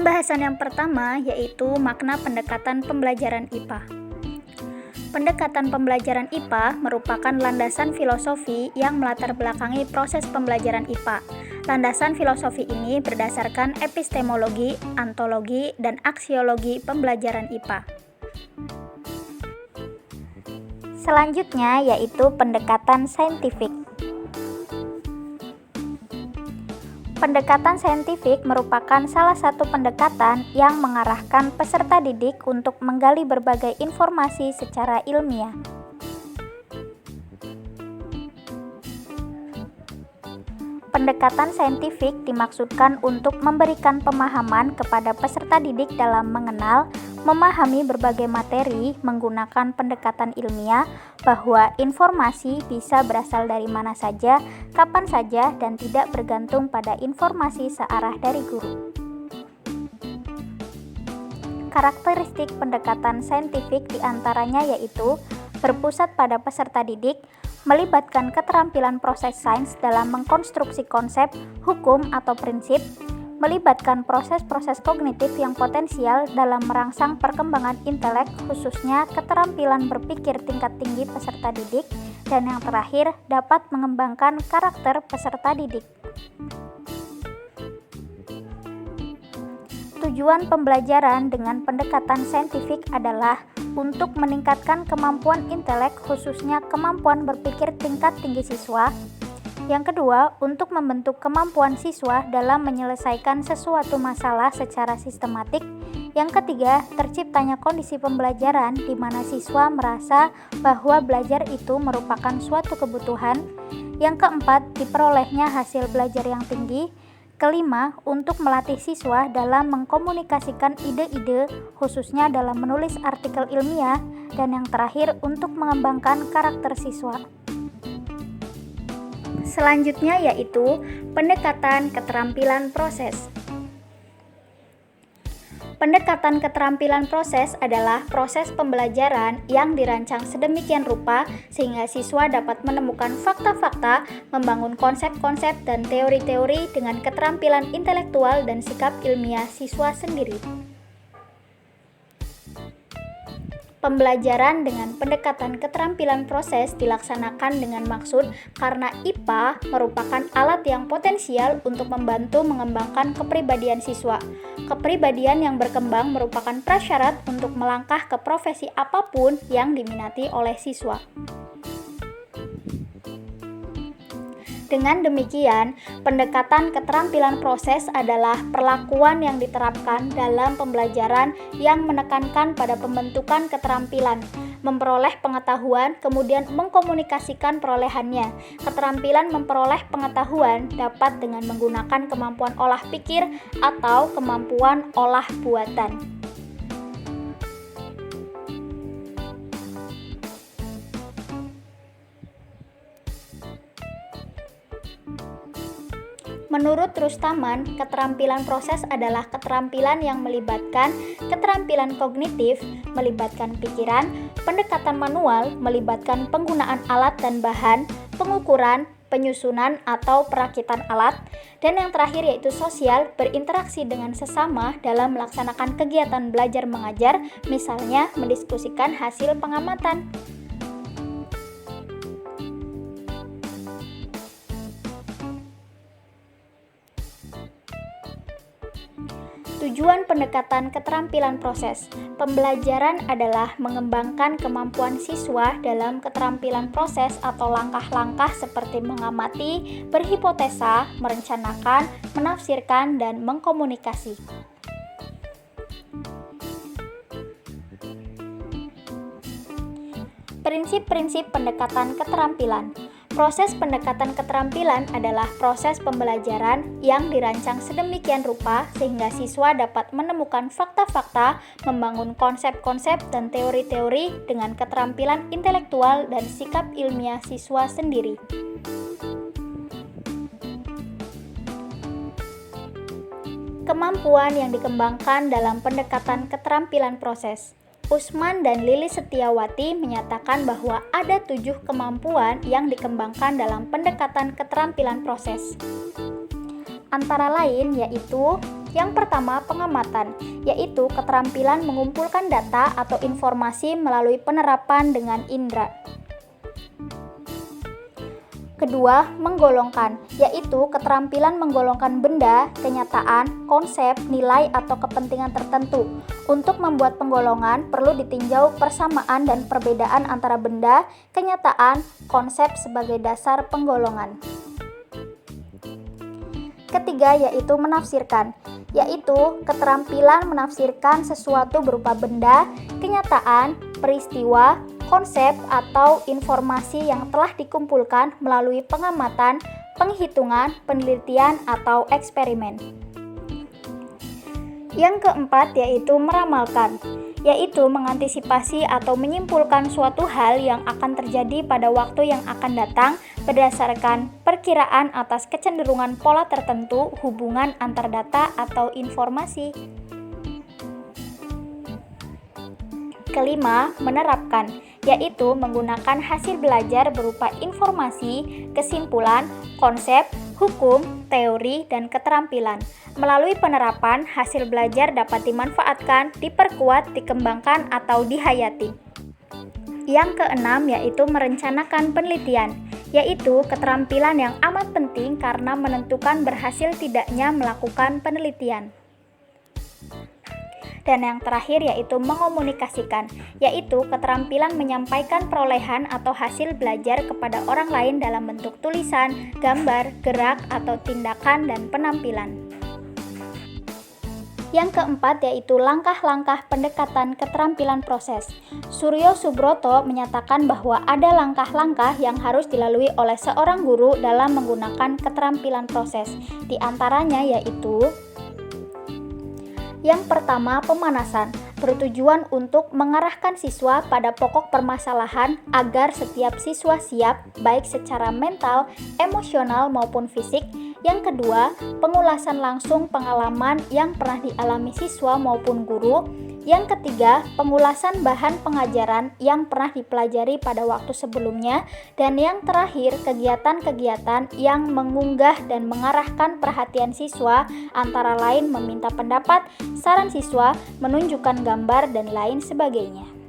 Pembahasan yang pertama yaitu makna pendekatan pembelajaran IPA. Pendekatan pembelajaran IPA merupakan landasan filosofi yang melatar belakangi proses pembelajaran IPA. Landasan filosofi ini berdasarkan epistemologi, ontologi, dan aksiologi pembelajaran IPA. Selanjutnya yaitu pendekatan saintifik. Pendekatan saintifik merupakan salah satu pendekatan yang mengarahkan peserta didik untuk menggali berbagai informasi secara ilmiah. Pendekatan saintifik dimaksudkan untuk memberikan pemahaman kepada peserta didik dalam mengenal, memahami berbagai materi menggunakan pendekatan ilmiah, bahwa informasi bisa berasal dari mana saja, kapan saja, dan tidak bergantung pada informasi searah dari guru. Karakteristik pendekatan saintifik diantaranya yaitu berpusat pada peserta didik, melibatkan keterampilan proses sains dalam mengkonstruksi konsep, hukum, atau prinsip, melibatkan proses-proses kognitif yang potensial dalam merangsang perkembangan intelek, khususnya keterampilan berpikir tingkat tinggi peserta didik, dan yang terakhir dapat mengembangkan karakter peserta didik. Tujuan pembelajaran dengan pendekatan saintifik adalah untuk meningkatkan kemampuan intelek, khususnya kemampuan berpikir tingkat tinggi siswa. Yang kedua, untuk membentuk kemampuan siswa dalam menyelesaikan sesuatu masalah secara sistematik. Yang ketiga, terciptanya kondisi pembelajaran di mana siswa merasa bahwa belajar itu merupakan suatu kebutuhan. Yang keempat, diperolehnya hasil belajar yang tinggi. Kelima, untuk melatih siswa dalam mengkomunikasikan ide-ide, khususnya dalam menulis artikel ilmiah. Dan yang terakhir, untuk mengembangkan karakter siswa. Selanjutnya yaitu pendekatan keterampilan proses. Pendekatan keterampilan proses adalah proses pembelajaran yang dirancang sedemikian rupa sehingga siswa dapat menemukan fakta-fakta, membangun konsep-konsep dan teori-teori dengan keterampilan intelektual dan sikap ilmiah siswa sendiri. Pembelajaran dengan pendekatan keterampilan proses dilaksanakan dengan maksud karena IPA merupakan alat yang potensial untuk membantu mengembangkan kepribadian siswa. Kepribadian yang berkembang merupakan prasyarat untuk melangkah ke profesi apapun yang diminati oleh siswa. Dengan demikian, pendekatan keterampilan proses adalah perlakuan yang diterapkan dalam pembelajaran yang menekankan pada pembentukan keterampilan, memperoleh pengetahuan, kemudian mengkomunikasikan perolehannya. Keterampilan memperoleh pengetahuan dapat dengan menggunakan kemampuan olah pikir atau kemampuan olah buatan. Menurut Rustaman, keterampilan proses adalah keterampilan yang melibatkan keterampilan kognitif, melibatkan pikiran, pendekatan manual, melibatkan penggunaan alat dan bahan, pengukuran, penyusunan atau perakitan alat, dan yang terakhir yaitu sosial, berinteraksi dengan sesama dalam melaksanakan kegiatan belajar mengajar, misalnya mendiskusikan hasil pengamatan. Tujuan pendekatan keterampilan proses. Pembelajaran adalah mengembangkan kemampuan siswa dalam keterampilan proses atau langkah-langkah seperti mengamati, berhipotesa, merencanakan, menafsirkan, dan mengkomunikasi. Prinsip-prinsip pendekatan keterampilan. Proses pendekatan keterampilan adalah proses pembelajaran yang dirancang sedemikian rupa sehingga siswa dapat menemukan fakta-fakta, membangun konsep-konsep dan teori-teori dengan keterampilan intelektual dan sikap ilmiah siswa sendiri. Kemampuan yang dikembangkan dalam pendekatan keterampilan proses. Usman dan Lilis Setiawati menyatakan bahwa ada 7 kemampuan yang dikembangkan dalam pendekatan keterampilan proses. Antara lain yaitu Yang pertama, pengamatan, yaitu keterampilan mengumpulkan data atau informasi melalui penerapan dengan indera. Kedua, menggolongkan, yaitu keterampilan menggolongkan benda, kenyataan, konsep, nilai, atau kepentingan tertentu. Untuk membuat penggolongan, perlu ditinjau persamaan dan perbedaan antara benda, kenyataan, konsep sebagai dasar penggolongan. Ketiga, yaitu menafsirkan, yaitu keterampilan menafsirkan sesuatu berupa benda, kenyataan, peristiwa, konsep, atau informasi yang telah dikumpulkan melalui pengamatan, penghitungan, penelitian, atau eksperimen. Yang keempat, yaitu meramalkan, yaitu mengantisipasi atau menyimpulkan suatu hal yang akan terjadi pada waktu yang akan datang berdasarkan perkiraan atas kecenderungan pola tertentu hubungan antar data atau informasi. Kelima, menerapkan, yaitu menggunakan hasil belajar berupa informasi, kesimpulan, konsep, hukum, teori, dan keterampilan. Melalui penerapan, hasil belajar dapat dimanfaatkan, diperkuat, dikembangkan, atau dihayati. Yang keenam, yaitu merencanakan penelitian, yaitu keterampilan yang amat penting karena menentukan berhasil tidaknya melakukan penelitian. Dan yang terakhir, yaitu mengomunikasikan, yaitu keterampilan menyampaikan perolehan atau hasil belajar kepada orang lain dalam bentuk tulisan, gambar, gerak, atau tindakan dan penampilan. Yang keempat, yaitu langkah-langkah pendekatan keterampilan proses. Suryo Subroto menyatakan bahwa ada langkah-langkah yang harus dilalui oleh seorang guru dalam menggunakan keterampilan proses. Di antaranya yaitu: yang pertama, pemanasan, bertujuan untuk mengarahkan siswa pada pokok permasalahan agar setiap siswa siap, baik secara mental, emosional, maupun fisik. Yang kedua, pengulasan langsung pengalaman yang pernah dialami siswa maupun guru. Yang ketiga, pengulasan bahan pengajaran yang pernah dipelajari pada waktu sebelumnya. Dan yang terakhir, kegiatan-kegiatan yang mengunggah dan mengarahkan perhatian siswa, antara lain meminta pendapat, saran siswa, menunjukkan gambar, dan lain sebagainya.